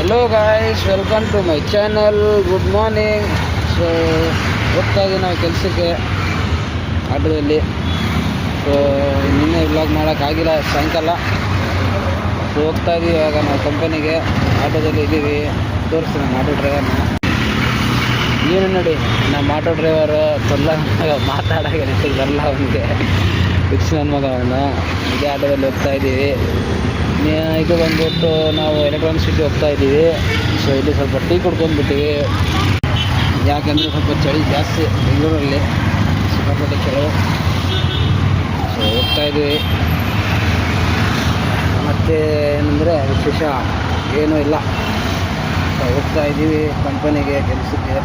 Hello guys, welcome to my channel. Good morning. So ಹೋಗ್ತಾ ಇದ್ದೀವಿ ನಾವು ಕೆಲಸಕ್ಕೆ ಆಟೋದಲ್ಲಿ. ಸೊ ನಿನ್ನೆ ವ್ಲಾಗ್ ಮಾಡೋಕ್ಕಾಗಿಲ್ಲ ಸಾಯಂಕಾಲ. ಸೊ ಹೋಗ್ತಾ ಇದ್ದೀವಿ ಇವಾಗ ನಾವು ಕಂಪನಿಗೆ. ಆಟೋದಲ್ಲಿ ಇದ್ದೀವಿ, ತೋರಿಸ್ತೀನಿ ನಮ್ಮ ಆಟೋ ಡ್ರೈವರ್ನ. ಏನು ನೋಡಿ ನಮ್ಮ ಆಟೋ ಡ್ರೈವರು ತೊಲ್ಲ ಮಾತಾಡೋಕೆ ನೆಟ್ಟಿಗೆ ಬರಲ್ಲ ಅವನಿಗೆ. ಫಿಕ್ಸ್ ನನ್ನ ಮಗ ಅವನು. ಇದೇ ಆಟೋದಲ್ಲಿ ಹೋಗ್ತಾ ಇದ್ದೀವಿ. ಇದು ಬಂದ್ಬಿಟ್ಟು ನಾವು ಎಲೆಕ್ಟ್ರಾನಿಕ್ ಸಿಟಿ ಹೋಗ್ತಾ ಇದ್ದೀವಿ. ಸೊ ಇಲ್ಲಿ ಸ್ವಲ್ಪ ಟೀ ಕುಡ್ಕೊಂಡ್ಬಿಟ್ಟಿವಿ, ಯಾಕೆಂದರೆ ಸ್ವಲ್ಪ ಚಳಿ ಜಾಸ್ತಿ ಬೆಂಗಳೂರಲ್ಲಿ, ಸಿಕ್ಕಾಪಟ್ಟೆ ಚಳಿ. ಸೊ ಹೋಗ್ತಾ ಇದ್ದೀವಿ. ಮತ್ತು ಏನಂದರೆ ವಿಶೇಷ ಏನೂ ಇಲ್ಲ. ಹೋಗ್ತಾ ಇದ್ದೀವಿ ಕಂಪನಿಗೆ ಕೆಲಸಕ್ಕೆ.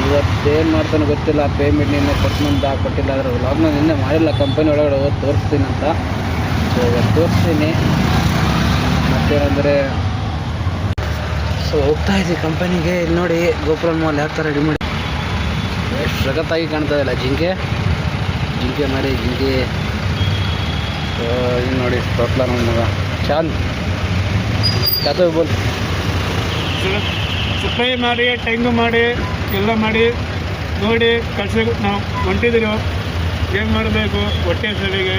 ಇವತ್ತೇನು ಮಾಡ್ತಾನೆ ಗೊತ್ತಿಲ್ಲ. ಪೇಮೆಂಟ್ ನಿನ್ನೆ ಕೊಟ್ಟಿಲ್ಲ, ಆದರೆ ವ್ಲಾಗ್ನ ನಿನ್ನೆ ಮಾಡಿಲ್ಲ. ಕಂಪನಿ ಒಳಗಡೆ ಹೋಗಿ ತೋರಿಸ್ತೀನಿ ಅಂತ. ಸೊ ಇವತ್ತು ತೋರಿಸ್ತೀನಿ. ಮತ್ತೇನಂದರೆ ಸೊ ಹೋಗ್ತಾ ಇದ್ದೀವಿ ಕಂಪನಿಗೆ. ಇಲ್ಲಿ ನೋಡಿ ಗೋಪುರ ಮಾಲ್ ಯಾವ ಥರ ರೆಡಿ ಮಾಡಿ ಎಷ್ಟು ಸಖತ್ತಾಗಿ ಕಾಣ್ತದಲ್ಲ. ಜಿಂಕೆ ಮಾಡಿ ಜಿಂಕೆ. ಸೊ ಇಲ್ಲಿ ನೋಡಿ ತೊಟ್ಲ ನಮ್ಮ ಮಗ ಚಾಲ್ ಯಾತೋ ಬೋಲ್ ಸಪ್ಲೈ ಮಾಡಿ ಟೈಂಗು ಮಾಡಿ ಎಲ್ಲ ಮಾಡಿ ನೋಡಿ ಕಳ್ಸೋಕೆ ನಾವು ಹೊಂಟಿದ್ದೀವಿ. ಏನು ಮಾಡಬೇಕು ಹೊಟ್ಟೆ ಸಲಿಗೆ.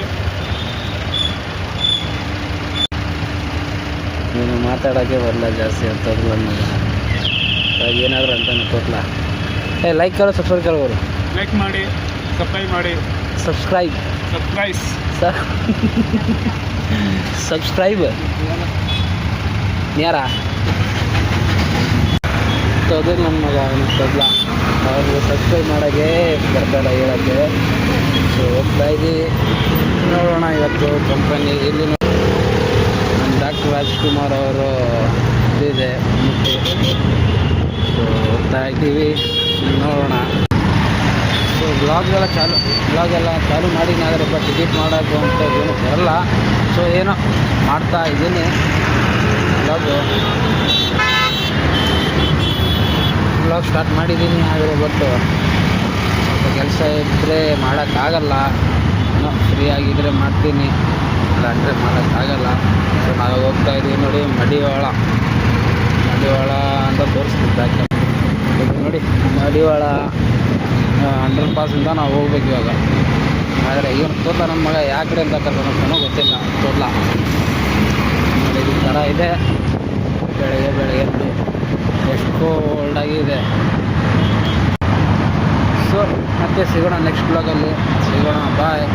ನೀನು ಮಾತಾಡೋಕ್ಕೆ ಬರಲ್ಲ ಜಾಸ್ತಿ ಅಂತದ್ದು ಮಗ. ಏನಾದರೂ ಅಂತಾನೆ ತೊಟ್ಲ. ಲೈಕ್ ಕರೋ ಸಬ್ಸ್ಕ್ರೈಬ್ ಕರೋ ಅವರು. ಲೈಕ್ ಮಾಡಿ, ಸಪ್ಲೈ ಮಾಡಿ, ಸಬ್ಸ್ಕ್ರೈಬ್ ಯಾರ ಅದು ನಮ್ಮ ಮಗ ಅವನು ತೊಟ್ಲ. ಅವ್ರಿಗೆ ಸಬ್ಸ್ಕ್ರೈಬ್ ಮಾಡೋಕ್ಕೆ ಬರ್ತಾರ ಹೇಳೋಕ್ಕೆ. ಸೊ ಹೋಗ್ತಾ ಇದ್ದೀವಿ, ನೋಡೋಣ ಇವತ್ತು ಕಂಪನಿ. ಇಲ್ಲಿ ನಮ್ಮ ಡಾಕ್ಟರ್ ರಾಜ್ಕುಮಾರ್ ಅವರು ಇದಿದೆ. ಸೊ ಹೋಗ್ತಾ ಇದ್ದೀವಿ, ನೋಡೋಣ. ಸೊ ಬ್ಲಾಗೆಲ್ಲ ಚಾಲು ಮಾಡಿದ್ದೀನಿ, ಆದರೆ ಬಟ್ ಎಡಿಟ್ ಮಾಡೋದು ಅಂತ ಏನೂ ಬರಲ್ಲ. ಸೊ ಏನೋ ಮಾಡ್ತಾ ಇದ್ದೀನಿ ಬ್ಲಾಗ್ ಸ್ಟಾರ್ಟ್ ಮಾಡಿದ್ದೀನಿ. ಆದರೆ ಬಟ್ ಸ್ವಲ್ಪ ಕೆಲಸ ಇದ್ದರೆ ಮಾಡೋಕ್ಕಾಗಲ್ಲ. ಏನೋ ಫ್ರೀ ಆಗಿದ್ದರೆ ಮಾಡ್ತೀನಿ, ಇಲ್ಲ ಅಂದರೆ ಮಾಡೋಕ್ಕಾಗಲ್ಲ. ಸೊ ನಾವು ಹೋಗ್ತಾ ಇದ್ದೀವಿ ನೋಡಿ ಮಡಿವಾಳ ಅಂತ ತೋರಿಸ್ತಿದ್ದೆ. ನೋಡಿ ಮಡಿವಾಳ ಅಂಡರ್ ಪಾಸಿಂದ ನಾವು ಹೋಗ್ಬೇಕು ಇವಾಗ. ಆದರೆ ಏನು ತೋರ್ಲ ನಮ್ಮ ಮಗ ಯಾವ ಕಡೆ ಅಂತ ಕರ್ಕೊಂಡು ಹೋಗ್ತಾನೋ ಗೊತ್ತಿಲ್ಲ. ತೋರ್ಲ ನೋಡಿ ಈ ಥರ ಇದೆ. ಬೆಳಗ್ಗೆ ಎಷ್ಟು ಕೋಲ್ಡಾಗಿದೆ. ಸೊ ಮತ್ತೆ ಸಿಗೋಣ ನೆಕ್ಸ್ಟ್ ಬ್ಲಾಗಲ್ಲಿ ಸಿಗೋಣ. ಬಾಯ್.